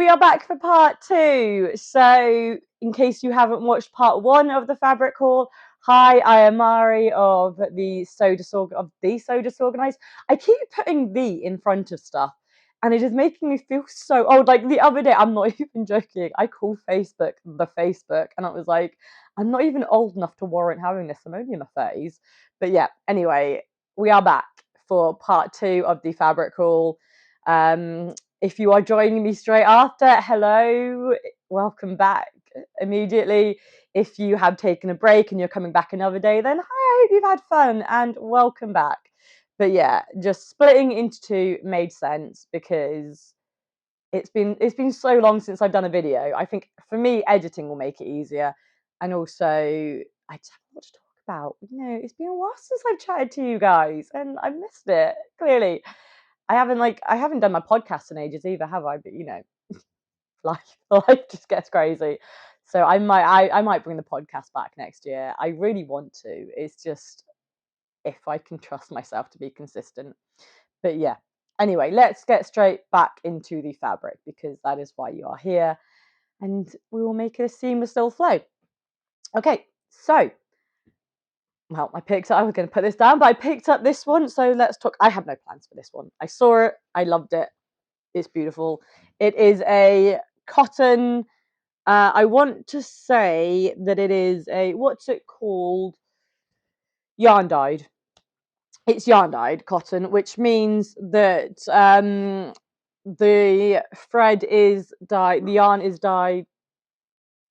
we are back for part 2. So, in case you haven't watched part 1 of the fabric haul, hi, I am Mari of the So Disorganized. I keep putting "the" in front of stuff, and it is making me feel so old. Like the other day, I'm not even joking. I called Facebook the Facebook, and I was like, I'm not even old enough to warrant having this. I'm only in my 30s. But yeah, anyway, we are back for part 2 of the fabric haul. If you are joining me straight after, hello, welcome back immediately. If you have taken a break and you're coming back another day, then hi, I hope you've had fun and welcome back. But yeah, just splitting into 2 made sense because it's been so long since I've done a video. I think for me, editing will make it easier, and also I just have a lot to talk about. You know, it's been a while since I've chatted to you guys, and I missed it. Clearly, I haven't done my podcast in ages either, have I? But you know, life just gets crazy. So I might bring the podcast back next year. I really want to. It's just if I can trust myself to be consistent. But yeah. Anyway, let's get straight back into the fabric because that is why you are here, and we will make a seamless little flow. Okay, so well, I was going to put this down, but I picked up this one. So let's talk. I have no plans for this one. I saw it. I loved it. It's beautiful. It is a cotton. I want to say that it is a, what's it called? Yarn dyed. It's yarn dyed cotton, which means that the thread is dyed, the yarn is dyed.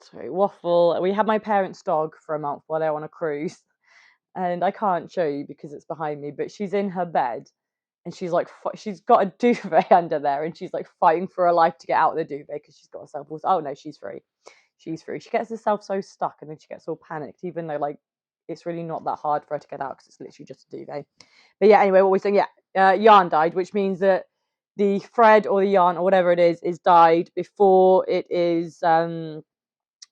Sorry, waffle. We had my parents' dog for a month while they were on a cruise, and I can't show you because it's behind me, but she's in her bed. And she's like, she's got a duvet under there, and she's like fighting for her life to get out of the duvet because she's got herself. Oh no, she's free. She's free. She gets herself so stuck, and then she gets all panicked, even though like it's really not that hard for her to get out because it's literally just a duvet. But yeah, anyway, what we're saying, yeah, yarn dyed, which means that the thread or the yarn or whatever it is dyed before it is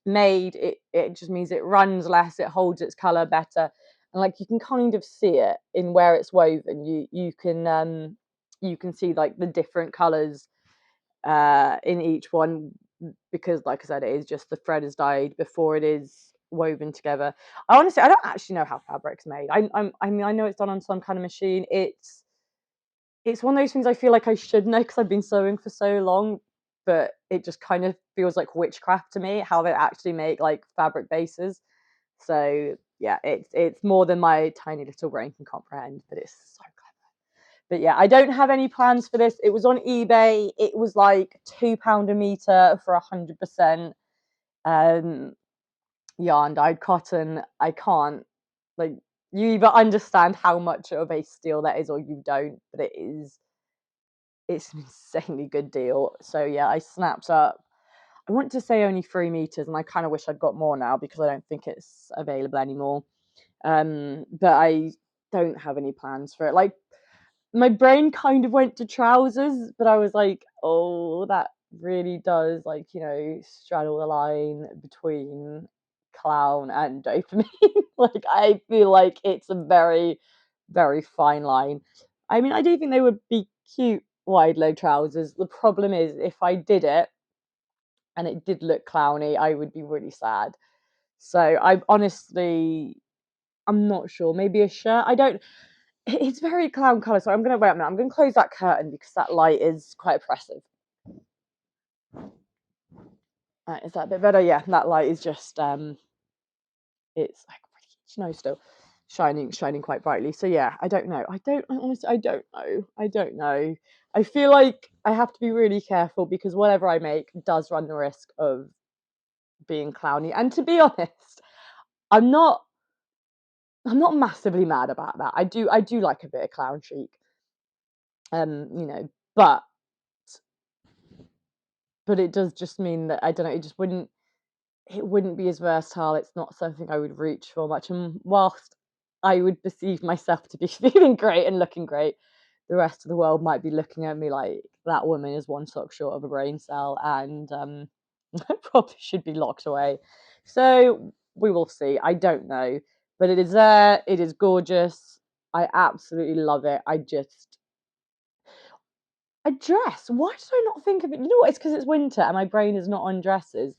made. It just means it runs less, it holds its color better, and like you can kind of see it in where it's woven. You can see like the different colors in each one because, like I said, it is just the thread is dyed before it is woven together. I don't actually know how fabric's made. I mean, I know it's done on some kind of machine. It's one of those things I feel like I should know because I've been sewing for so long, but it just kind of feels like witchcraft to me how they actually make like fabric bases. So yeah, it's more than my tiny little brain can comprehend, but it's so clever. But yeah, I don't have any plans for this. It was on eBay. It was like £2 a meter for 100% yarn dyed cotton. I can't, like, you either understand how much of a steal that is or you don't, but it's an insanely good deal. So yeah, I snapped up, I want to say only 3 meters, and I kind of wish I'd got more now because I don't think it's available anymore. But I don't have any plans for it. Like, my brain kind of went to trousers, but I was like, oh, that really does, like, you know, straddle the line between clown and dopamine. Like, I feel like it's a very, very fine line. I mean, I do think they would be cute wide leg trousers. The problem is if I did it and it did look clowny, I would be really sad. So I'm not sure. Maybe a shirt. I don't. It's very clown colour, so I'm gonna wait a minute. I'm gonna close that curtain because that light is quite oppressive. Is that a bit better? Yeah, that light is just it's like snow still shining quite brightly. So yeah, I don't know. Honestly, I don't know. I feel like I have to be really careful because whatever I make does run the risk of being clowny. And to be honest, I'm not massively mad about that. I do like a bit of clown chic. You know, but it does just mean that I don't know, it wouldn't be as versatile. It's not something I would reach for much. And whilst I would perceive myself to be feeling great and looking great, the rest of the world might be looking at me like that woman is one sock short of a brain cell and probably should be locked away. So we will see. I don't know. But it is there. It is gorgeous. I absolutely love it. A dress? Why did I not think of it? You know what? It's because it's winter and my brain is not on dresses.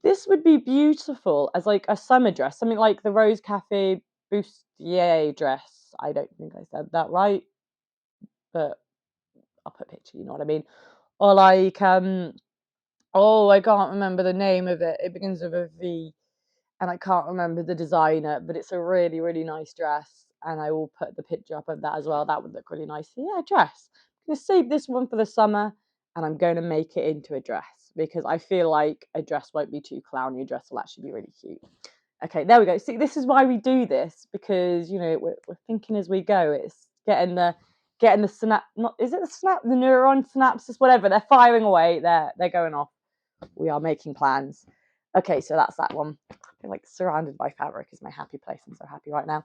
This would be beautiful as like a summer dress, something like the Rose Cafe bustier dress. I don't think I said that right, but I'll put a picture. You know what I mean? Or like oh, I can't remember the name of it. It begins with a V, and I can't remember the designer, but it's a really, really nice dress. And I will put the picture up of that as well. That would look really nice. Yeah, dress. I'm going to save this one for the summer, and I'm going to make it into a dress because I feel like a dress won't be too clowny. A dress will actually be really cute. Okay, there we go. See, this is why we do this because you know we're thinking as we go. It's getting the snap. Not is it the snap? The neuron synapses, whatever. They're firing away. They're going off. We are making plans. Okay, so that's that one. I feel like surrounded by fabric is my happy place. I'm so happy right now.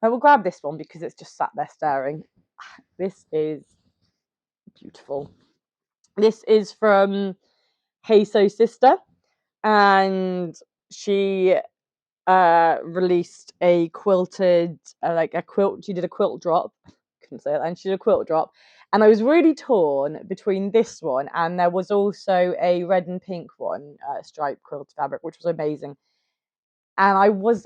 I will grab this one because it's just sat there staring. This is beautiful. This is from Hey So Sister, and she released a quilted, like a quilt. She did a quilt drop. Couldn't say that. And she did a quilt drop. And I was really torn between this one and there was also a red and pink one, striped quilt fabric, which was amazing. And I was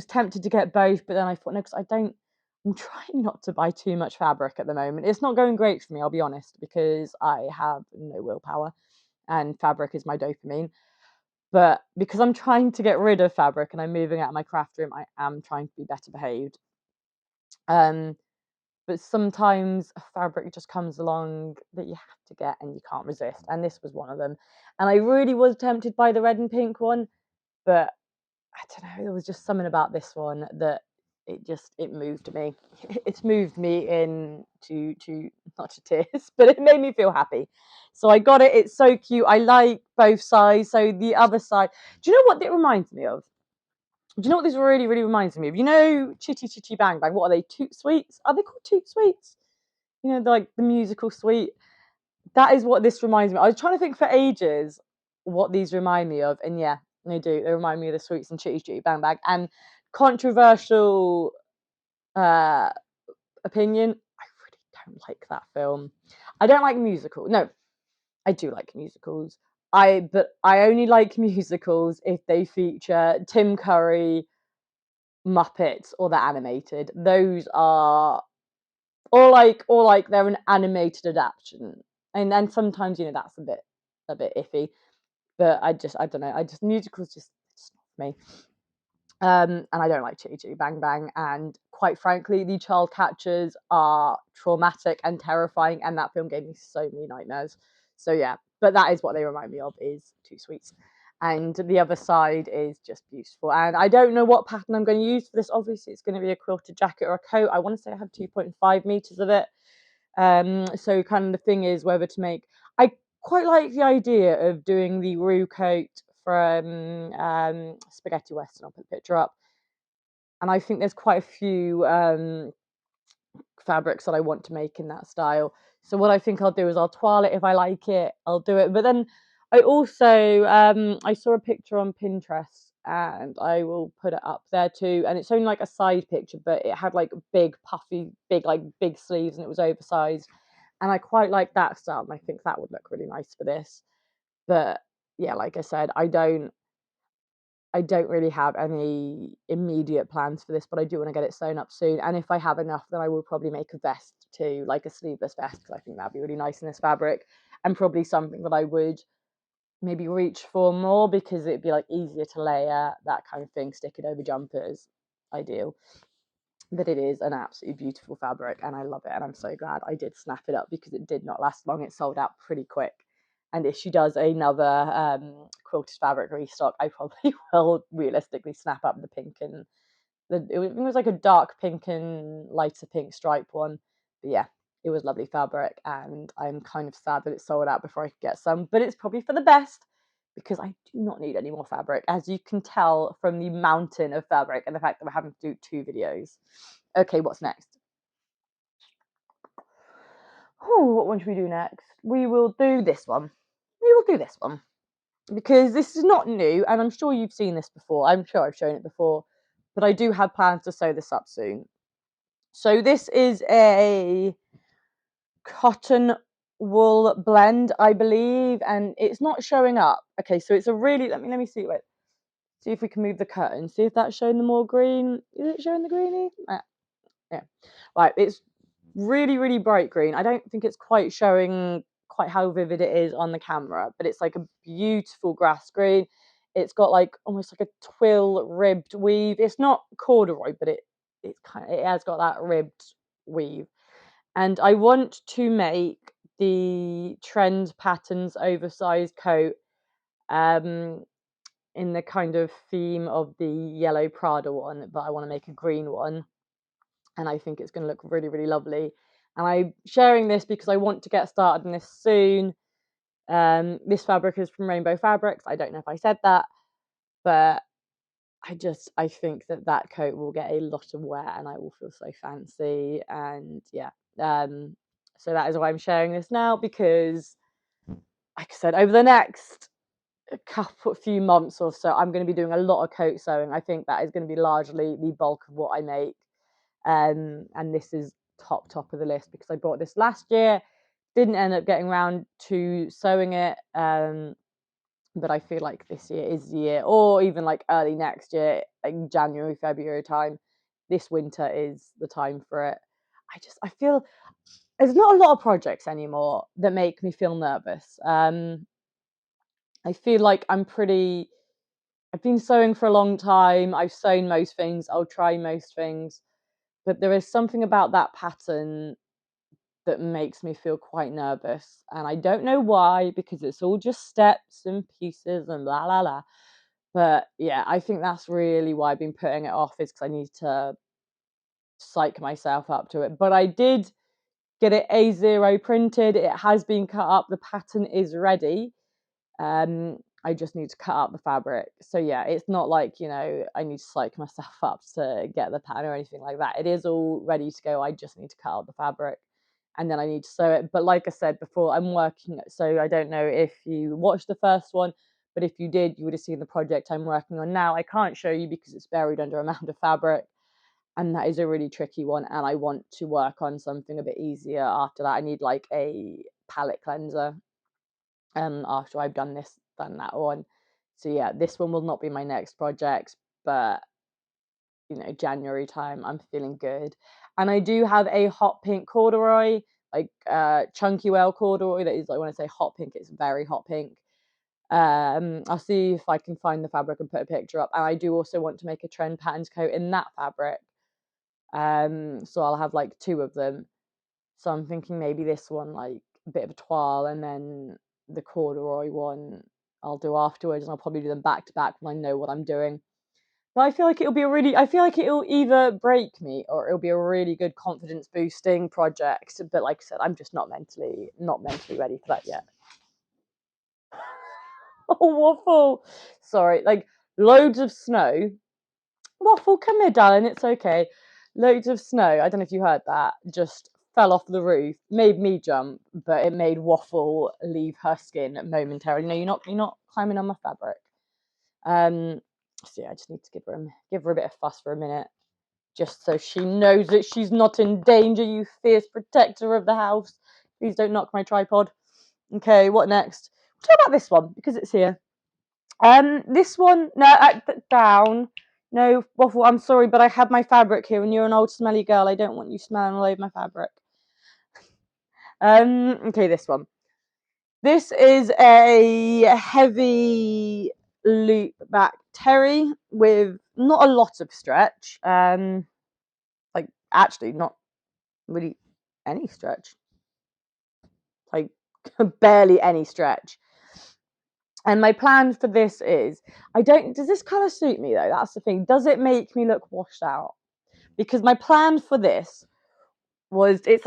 tempted to get both, but then I thought, no, because I'm trying not to buy too much fabric at the moment. It's not going great for me, I'll be honest, because I have no willpower and fabric is my dopamine. But because I'm trying to get rid of fabric and I'm moving out of my craft room, I am trying to be better behaved. But sometimes a fabric just comes along that you have to get and you can't resist. And this was one of them. And I really was tempted by the red and pink one, but I don't know, there was just something about this one that it moved me. It's moved me into not to tears, but it made me feel happy. So I got it. It's so cute. I like both sides. So the other side, do you know what it reminds me of? Do you know what this really, really reminds me of? You know, Chitty Chitty Bang Bang. What are they? Toot Sweets? Are they called Toot Sweets? You know, like the musical suite. That is what this reminds me. I was trying to think for ages what these remind me of, and yeah, they do. They remind me of the Sweets and Chitty Chitty Bang Bang. And controversial opinion, I really don't like that film. I don't like musicals. No, I do like musicals. But I only like musicals if they feature Tim Curry, Muppets, or they're animated. Those are or like they're an animated adaptation. And then sometimes, you know, that's a bit iffy. But I don't know. Musicals just it's not me. And I don't like Chitty Chitty Bang Bang. And quite frankly, the child catchers are traumatic and terrifying, and that film gave me so many nightmares. So yeah, but that is what they remind me of is Two Sweets. And the other side is just beautiful. And I don't know what pattern I'm going to use for this. Obviously, it's going to be a quilted jacket or a coat. I want to say I have 2.5 meters of it. So kind of the thing is whether to make. I quite like the idea of doing the Roo coat from Spaghetti Western. I'll put the picture up. And I think there's quite a few fabrics that I want to make in that style. So what I think I'll do is I'll toile it if I like it. I'll do it. But then I also I saw a picture on Pinterest and I will put it up there too. And it's only like a side picture, but it had like big puffy, big sleeves and it was oversized. And I quite like that style. And I think that would look really nice for this. But yeah, like I said, I don't really have any immediate plans for this, but I do want to get it sewn up soon. And if I have enough, then I will probably make a vest too, like a sleeveless vest, because I think that'd be really nice in this fabric. And probably something that I would maybe reach for more because it'd be like easier to layer, that kind of thing. Stick it over jumpers, ideal. But it is an absolutely beautiful fabric and I love it. And I'm so glad I did snap it up because it did not last long. It sold out pretty quick. And if she does another quilted fabric restock, I probably will realistically snap up the pink and it was like a dark pink and lighter pink stripe one. But yeah, it was lovely fabric, and I'm kind of sad that it sold out before I could get some. But it's probably for the best because I do not need any more fabric, as you can tell from the mountain of fabric and the fact that we're having to do 2 videos. Okay, what's next? Oh, what one should we do next? We will do this one. We will do this one because this is not new, and I'm sure you've seen this before. I'm sure I've shown it before, but I do have plans to sew this up soon. So this is a cotton wool blend, I believe, and it's not showing up. Okay, so it's a really, let me see, wait, see if we can move the curtain, see if that's showing the more green. Is it showing the greeny? Yeah, right, it's really bright green. I don't think it's quite showing quite how vivid it is on the camera, but it's like a beautiful grass green. It's got like almost like a twill ribbed weave. It's not corduroy, but it has got that ribbed weave. And I want to make the trend patterns oversized coat in the kind of theme of the yellow Prada one, but I want to make a green one. And I think it's going to look really lovely. And I'm sharing this because I want to get started on this soon. This fabric is from Rainbow Fabrics. I don't know if I said that, but I think that coat will get a lot of wear and I will feel so fancy. And yeah, so that is why I'm sharing this now, because like I said, over the next few months or so, I'm going to be doing a lot of coat sewing. I think that is going to be largely the bulk of what I make. And this is top of the list because I bought this last year, didn't end up getting around to sewing it, but I feel like this year is the year, or even like early next year, like January, February time, this winter is the time for it. I feel there's not a lot of projects anymore that make me feel nervous. I feel like I've been sewing for a long time. I've sewn most things. I'll try most things. But there is something about that pattern that makes me feel quite nervous. And I don't know why, because it's all just steps and pieces and la. But yeah, I think that's really why I've been putting it off, is because I need to psych myself up to it. But I did get it A0 printed. It has been cut up. The pattern is ready. I just need to cut out the fabric. So yeah, it's not like, I need to psych myself up to get the pattern or anything like that. It is all ready to go. I just need to cut out the fabric and then I need to sew it. But like I said before, I'm working. So I don't know if you watched the first one, but if you did, you would have seen the project I'm working on now. I can't show you because it's buried under a mound of fabric. And that is a really tricky one. And I want to work on something a bit easier after that. I need like a palette cleanser after I've done that one. So yeah, this one will not be my next project, but January time, I'm feeling good. And I do have a hot pink corduroy, like chunky whale corduroy that is, like, when I say hot pink, it's very hot pink. I'll see if I can find the fabric and put a picture up. And I do also want to make a trend patterns coat in that fabric. So I'll have like 2 of them. So I'm thinking maybe this one, like a bit of a toile, and then the corduroy one I'll do afterwards, and I'll probably do them back to back when I know what I'm doing. But I feel like I feel like it'll either break me or it'll be a really good confidence boosting project. But like I said, I'm just not mentally ready for that yet. Oh, Waffle. Sorry, like loads of snow. Waffle, come here, darling. It's okay. Loads of snow. I don't know if you heard that. Just fell off the roof, made me jump, but it made Waffle leave her skin momentarily. No, you're not climbing on my fabric. So yeah, I just need to give her a bit of fuss for a minute, just so she knows that she's not in danger. You fierce protector of the house. Please don't knock my tripod. Okay, what next? What about this one, because it's here? This one, no, down. No, Waffle, I'm sorry, but I had my fabric here, and you're an old smelly girl. I don't want you smelling all over my fabric. Okay, this one. This is a heavy loop back terry with not a lot of stretch. Like actually not really any stretch. Like barely any stretch. And my plan for this is, does this colour suit me though? That's the thing. Does it make me look washed out? Because my plan for this was, it's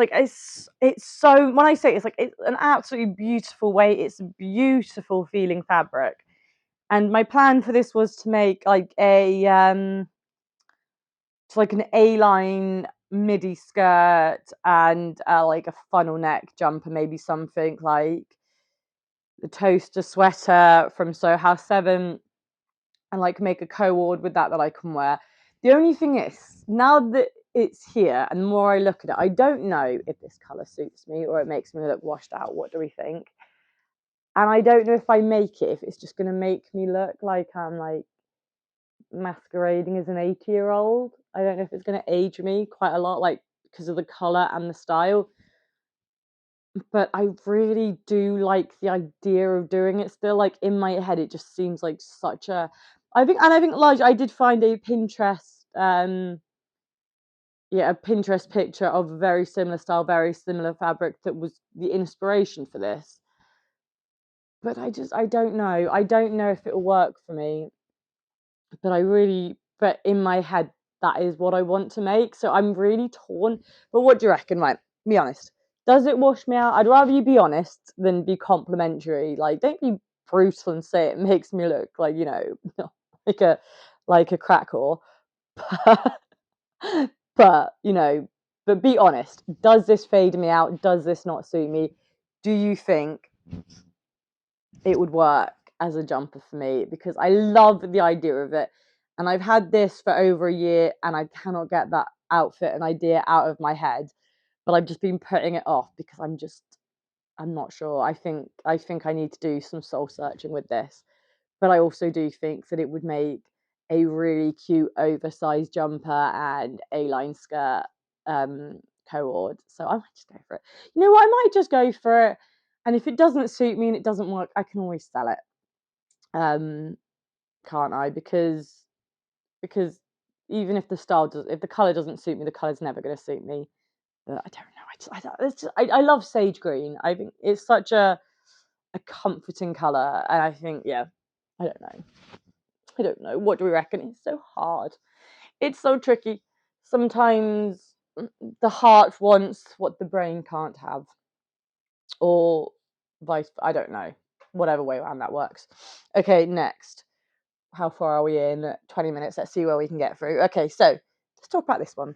so, when I say it's an absolutely beautiful weight, it's a beautiful feeling fabric. And my plan for this was to make like an A-line midi skirt and like a funnel neck jumper, maybe something like the toaster sweater from Soho House 7, and like make a co-ord with that I can wear. The only thing is, now that it's here, and the more I look at it, I don't know if this colour suits me or it makes me look washed out. What do we think? And I don't know if I make it, if it's just going to make me look like I'm like masquerading as an 80-year-old. I don't know if it's going to age me quite a lot, like because of the colour and the style. But I really do like the idea of doing it still. Like in my head, it just seems like such a. I think like I did find a Pinterest, a Pinterest picture of a very similar style, very similar fabric that was the inspiration for this. But I don't know. I don't know if it'll work for me. But in my head, that is what I want to make. So I'm really torn. But what do you reckon? Right, be honest. Does it wash me out? I'd rather you be honest than be complimentary. Like, don't be brutal and say it makes me look like, like a crack whore. But, but be honest. Does this fade me out? Does this not suit me? Do you think it would work as a jumper for me? Because I love the idea of it. And I've had this for over a year and I cannot get that outfit and idea out of my head. But I've just been putting it off because I'm not sure. I think I need to do some soul searching with this. But I also do think that it would make a really cute oversized jumper and A-line skirt co-ord. So I might just go for it. You know what? I might just go for it. And if it doesn't suit me and it doesn't work, I can always sell it. Can't I? Because even if if the color doesn't suit me, the color's never going to suit me. But I don't know. I love sage green. I think it's such a comforting color, and I think I don't know. I don't know. What do we reckon? It's so hard. It's so tricky. Sometimes the heart wants what the brain can't have, or vice. I don't know. Whatever way around that works. Okay, next. How far are we in? 20 minutes. Let's see where we can get through. Okay, so let's talk about this one.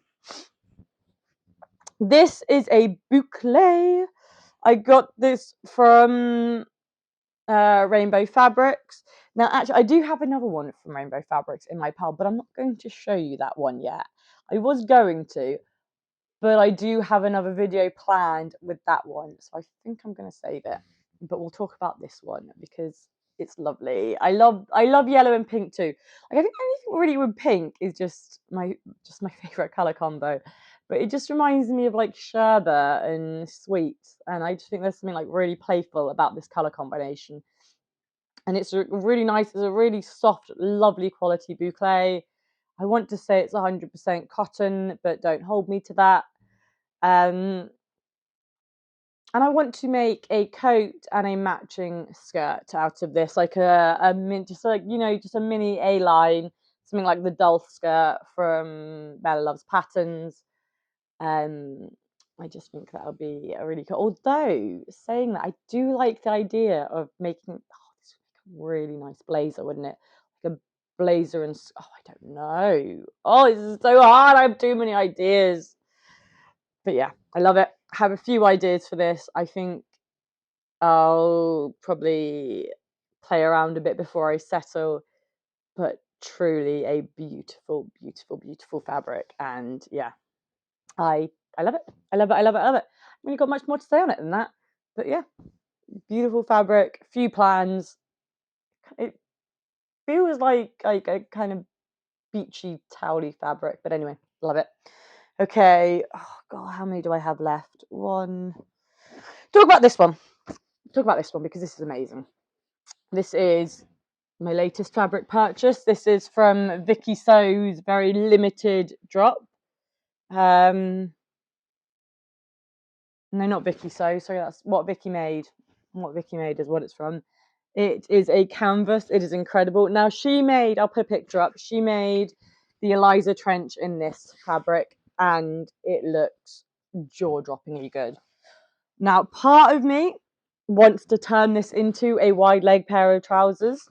This is a boucle. I got this from Rainbow Fabrics. Now, actually, I do have another one from Rainbow Fabrics in my pile, but I'm not going to show you that one yet. I was going to, but I do have another video planned with that one, so I think I'm going to save it. But we'll talk about this one because it's lovely. I love yellow and pink too. Like, I think anything really with pink is just my favorite color combo. But it just reminds me of like sherbet and sweets, and I just think there's something like really playful about this color combination. And it's really nice. It's a really soft, lovely quality boucle. I want to say it's 100% cotton, but don't hold me to that. And I want to make a coat and a matching skirt out of this, like just a mini A-line, something like the Dolph skirt from Bella Loves Patterns. I just think that would be a really cool. Although saying that, I do like the idea of making this would make a really nice blazer, wouldn't it? Like a blazer and I don't know. Oh, this is so hard. I have too many ideas. But yeah, I love it. I have a few ideas for this. I think I'll probably play around a bit before I settle. But truly a beautiful, beautiful, beautiful fabric. And yeah, I love it. I love it. I love it. I love it. I haven't really got much more to say on it than that. But yeah, beautiful fabric, few plans. It feels like a kind of beachy, towely fabric. But anyway, love it. Okay. Oh God, how many do I have left? One. Talk about this one. Talk about this one because this is amazing. This is my latest fabric purchase. This is from Vicky So's very limited drop. No, not Vicky So. Sorry, that's what Vicky made. What Vicky made is what it's from. It is a canvas. It is incredible. Now she made, I'll put a picture up. She made the Eliza trench in this fabric and it looks jaw-droppingly good. Now, part of me wants to turn this into a wide leg pair of trousers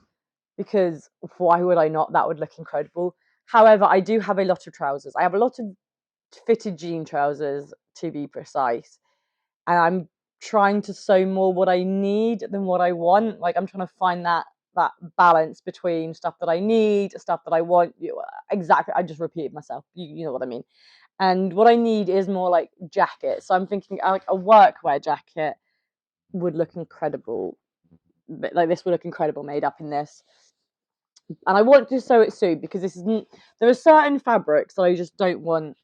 because why would I not? That would look incredible. However, I do have a lot of trousers. I have a lot of fitted jean trousers to be precise. And I'm trying to sew more what I need than what I want. Like I'm trying to find that balance between stuff that I need, stuff that I want. Exactly. I just repeated myself. You know what I mean. And what I need is more like jackets. So I'm thinking like a workwear jacket would look incredible. Like this would look incredible made up in this. And I want to sew it soon because there are certain fabrics that I just don't want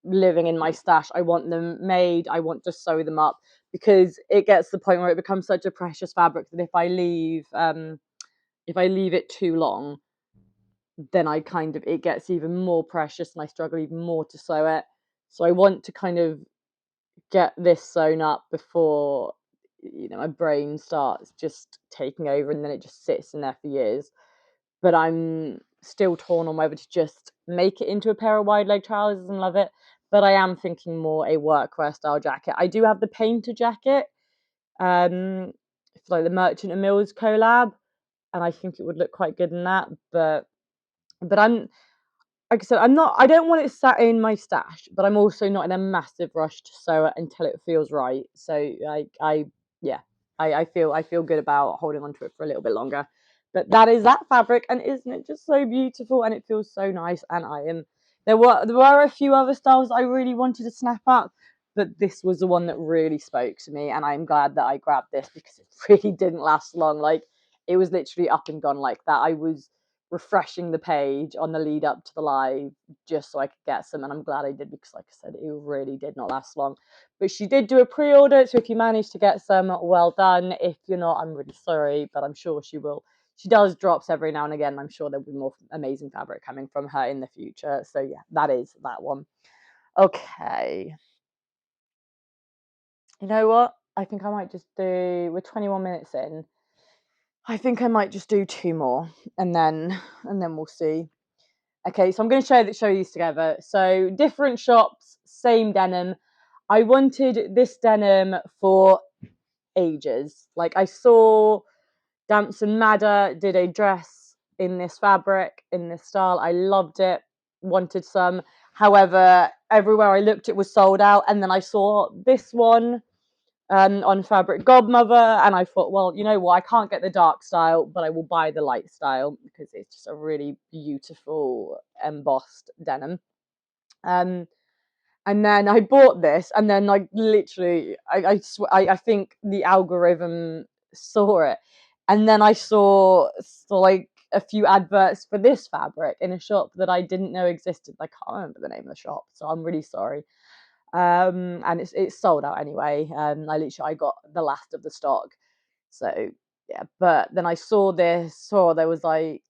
living in my stash. I want them made. I want to sew them up because it gets to the point where it becomes such a precious fabric that if I leave it too long, then it gets even more precious and I struggle even more to sew it. So I want to kind of get this sewn up before my brain starts just taking over and then it just sits in there for years. But I'm still torn on whether to just make it into a pair of wide leg trousers and love it. But I am thinking more a workwear style jacket. I do have the painter jacket, it's like the Merchant and Mills collab, and I think it would look quite good in that. But I'm like I said, I don't want it sat in my stash, but I'm also not in a massive rush to sew it until it feels right. So yeah, I feel good about holding on to it for a little bit longer. But that is that fabric, and isn't it just so beautiful? And it feels so nice. And there were a few other styles I really wanted to snap up, but this was the one that really spoke to me, and I'm glad that I grabbed this because it really didn't last long. Like it was literally up and gone like that. I was refreshing the page on the lead up to the live just so I could get some, and I'm glad I did because like I said, it really did not last long. But she did do a pre-order, so if you managed to get some, well done. If you're not, I'm really sorry, but I'm sure she will. She does drops every now and again. I'm sure there'll be more amazing fabric coming from her in the future. So yeah, that is that one. Okay, you know what, I think I might just do, we're 21 minutes in, I think I might just do two more and then we'll see. Okay, so I'm going to show these together. So different shops, same denim. I wanted this denim for ages. Like I saw Damson Madder did a dress in this fabric, in this style. I loved it, wanted some. However, everywhere I looked, it was sold out. And then I saw this one on Fabric Godmother, and I thought, well, you know what, I can't get the dark style, but I will buy the light style because it's just a really beautiful embossed denim. And then I bought this, and then like literally, I think the algorithm saw it, and then I saw like a few adverts for this fabric in a shop that I didn't know existed. I can't remember the name of the shop, so I'm really sorry. And it's sold out anyway. I got the last of the stock, so yeah. But then I saw there was like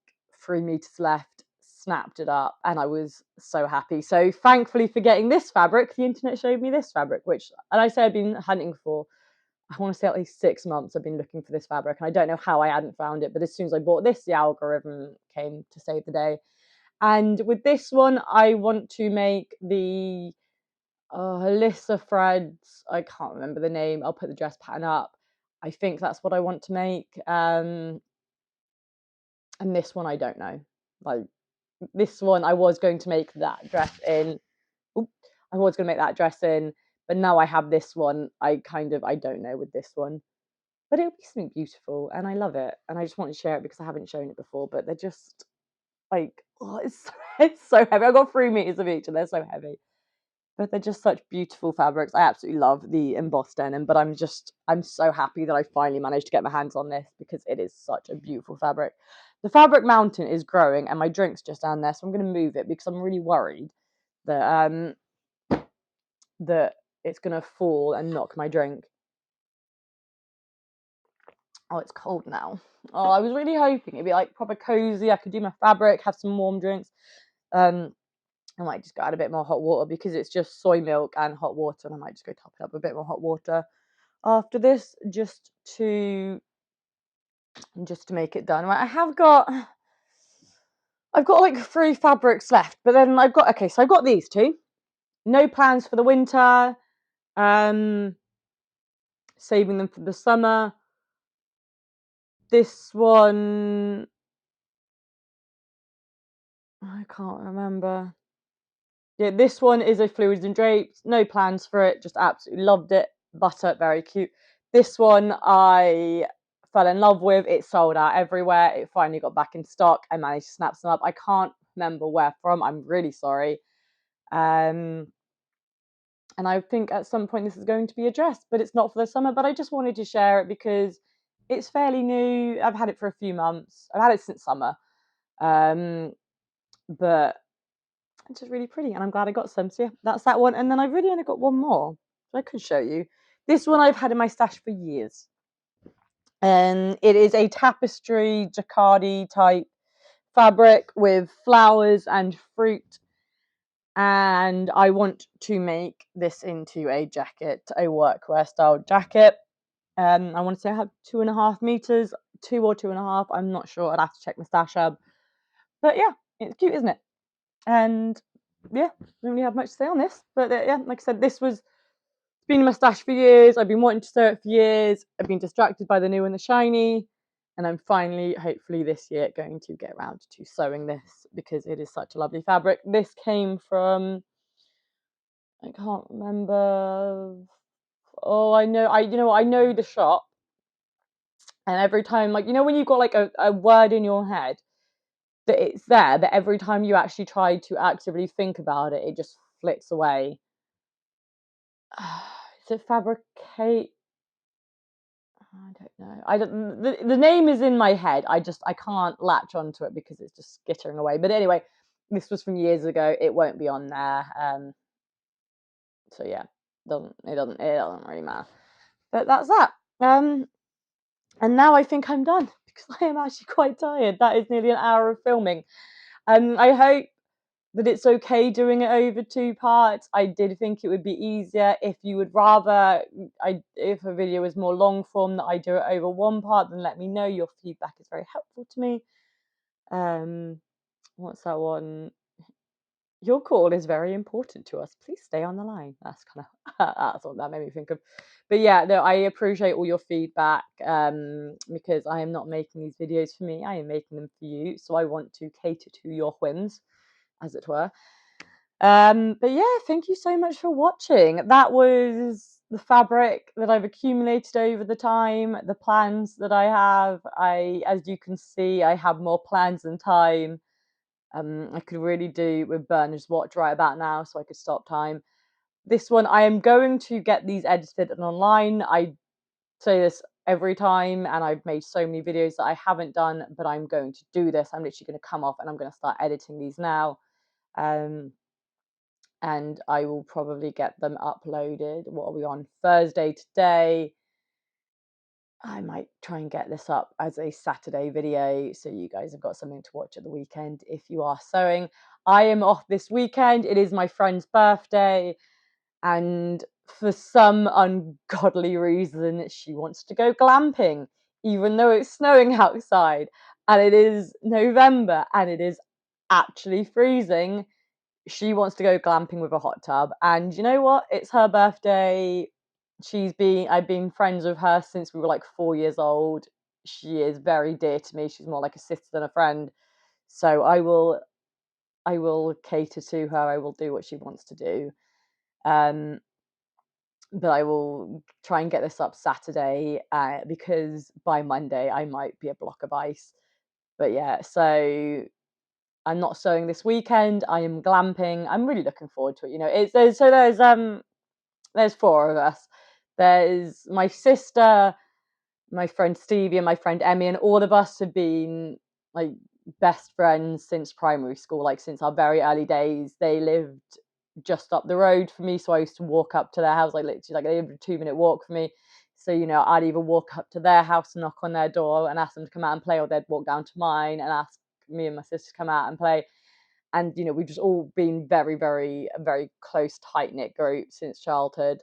3 meters left, snapped it up, and I was so happy. So thankfully for getting this fabric, the internet showed me this fabric, which, and I say I've been hunting for, I want to say at least 6 months. I've been looking for this fabric, and I don't know how I hadn't found it. But as soon as I bought this, the algorithm came to save the day. And with this one, I want to make the Alyssa Threads, I can't remember the name. I'll put the dress pattern up. I think that's what I want to make. And this one, I don't know. Like this one, I was going to make that dress in. I was going to make that dress in, but now I have this one. I don't know with this one, but it'll be something beautiful, and I love it. And I just want to share it because I haven't shown it before. But they're just like, oh, it's so heavy. I got 3 meters of each, and they're so heavy. But they're just such beautiful fabrics. I absolutely love the embossed denim, but I'm so happy that I finally managed to get my hands on this because it is such a beautiful fabric. The fabric mountain is growing and my drink's just down there, so I'm going to move it because I'm really worried that that it's going to fall and knock my drink. Oh, it's cold now. Oh, I was really hoping it'd be like proper cozy. I could do my fabric, have some warm drinks. I might just go add a bit more hot water because it's just soy milk and hot water, and I might just go top it up a bit more hot water after this just to make it done. Right, I've got like 3 fabrics left, but then I've got these 2. No plans for the winter. Saving them for the summer. This one, I can't remember. Yeah, this one is a Fluids and Drapes. No plans for it. Just absolutely loved it. Butter, very cute. This one I fell in love with. It sold out everywhere. It finally got back in stock. I managed to snap some up. I can't remember where from. I'm really sorry. And I think at some point this is going to be addressed, but it's not for the summer. But I just wanted to share it because it's fairly new. I've had it for a few months. I've had it since summer. But it's just really pretty, and I'm glad I got some. So yeah, that's that one. And then I've really only got one more, so I can show you. This one I've had in my stash for years. And it is a tapestry jacquardy type fabric with flowers and fruit. And I want to make this into a jacket, a workwear style jacket. I want to say I have 2.5 meters, 2 or 2.5. I'm not sure. I'd have to check my stash up. But yeah, it's cute, isn't it? And yeah, I don't really have much to say on this. But yeah, like I said, this was been in my stash for years. I've been wanting to sew it for years. I've been distracted by the new and the shiny. And I'm finally, hopefully this year, going to get around to sewing this because it is such a lovely fabric. This came from, I can't remember. Oh, I know the shop. And every time, like, when you've got like a word in your head that it's there, but every time you actually try to actively think about it, it just flits away. Is it Fabricate? I don't know. I don't. The name is in my head. I can't latch onto it because it's just skittering away. But anyway, this was from years ago. It won't be on there. So yeah, it doesn't really matter. But that's that. And now I think I'm done because I am actually quite tired. That is nearly an hour of filming. I hope that it's okay doing it over 2 parts. I did think it would be easier if you would rather if a video is more long form that I do it over 1 part, then let me know. Your feedback is very helpful to me. What's that one? Your call is very important to us. Please stay on the line. That's kind of that's what that made me think of. But yeah, no, I appreciate all your feedback because I am not making these videos for me. I am making them for you. So I want to cater to your whims, as it were. But yeah, thank you so much for watching. That was the fabric that I've accumulated over the time, the plans that I have. As you can see, I have more plans than time. I could really do with Bernard's watch right about now, so I could stop time. This one, I am going to get these edited and online. I say this every time, and I've made so many videos that I haven't done, but I'm going to do this. I'm literally going to come off and I'm going to start editing these now. And I will probably get them uploaded. What are we on? Thursday today. I might try and get this up as a Saturday video so you guys have got something to watch at the weekend if you are sewing. I am off this weekend. It is my friend's birthday, and for some ungodly reason, she wants to go glamping, even though it's snowing outside, and it is November, and it is actually freezing. She wants to go glamping with a hot tub, and you know what? It's her birthday. I've been friends with her since we were like 4 years old. She is very dear to me. She's more like a sister than a friend. So I will cater to her. I will do what she wants to do. But I will try and get this up Saturday because by Monday I might be a block of ice. But yeah, so I'm not sewing this weekend. I am glamping. I'm really looking forward to it. There's 4 of us. There's my sister, my friend Stevie, and my friend Emmy, and all of us have been like best friends since primary school, like since our very early days. They lived just up the road from me, so I used to walk up to their house, like literally like they lived a 2-minute walk from me. So I'd either walk up to their house and knock on their door and ask them to come out and play, or they'd walk down to mine and ask me and my sister to come out and play. And we've just all been very, very, very close, tight-knit group since childhood.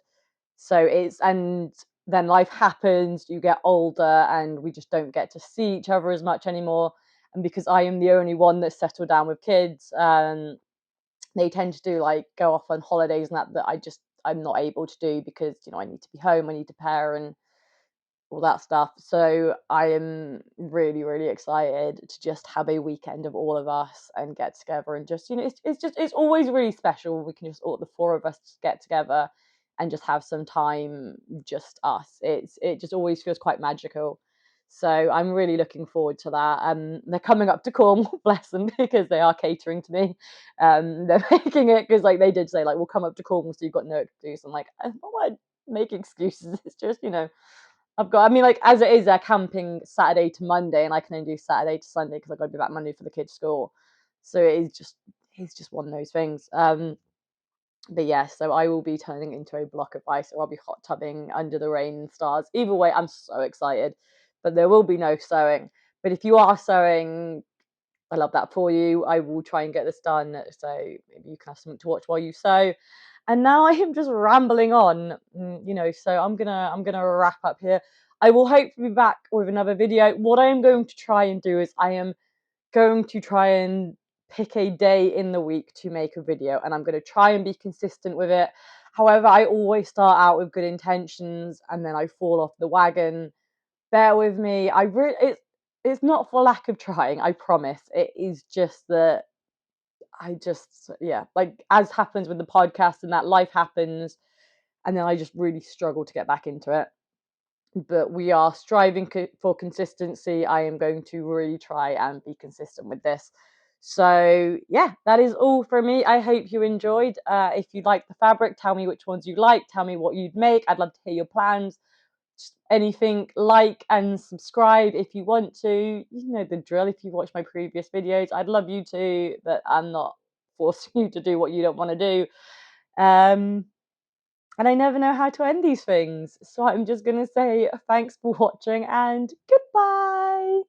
So and then life happens, you get older, and we just don't get to see each other as much anymore. And because I am the only one that's settled down with kids, they tend to do like go off on holidays and that I'm not able to do because I need to be home, I need to parent, all that stuff. So I am really, really excited to just have a weekend of all of us and get together and just it's always really special. We can just all the 4 of us get together and just have some time, just us. It just always feels quite magical. So I'm really looking forward to that. They're coming up to Cornwall, bless them, because they are catering to me. They're making it because like they did say like we'll come up to Cornwall, so you've got no excuse. I'm like, I don't want to make excuses. It's just I've got. I mean, like as it is, they're camping Saturday to Monday, and I can only do Saturday to Sunday because I've got to be back Monday for the kids' school. So it's just one of those things. But yeah, so I will be turning into a block of ice, or I'll be hot tubbing under the rain and stars. Either way, I'm so excited. But there will be no sewing. But if you are sewing, I love that for you. I will try and get this done, so maybe you can have something to watch while you sew. And now I am just rambling on, So I'm gonna wrap up here. I will hopefully be back with another video. What I am going to try and do is I am going to try and pick a day in the week to make a video, and I'm going to try and be consistent with it. However, I always start out with good intentions and then I fall off the wagon. Bear with me. It's not for lack of trying, I promise. It is just that yeah, like as happens with the podcast and that life happens, and then I just really struggle to get back into it. But we are striving for consistency. I am going to really try and be consistent with this. So yeah, that is all for me. I hope you enjoyed. If you like the fabric, tell me which ones you like. Tell me what you'd make. I'd love to hear your plans. Just anything, like and subscribe if you want to. You know the drill. If you've watched my previous videos, I'd love you to, but I'm not forcing you to do what you don't want to do. And I never know how to end these things. So I'm just going to say thanks for watching and goodbye.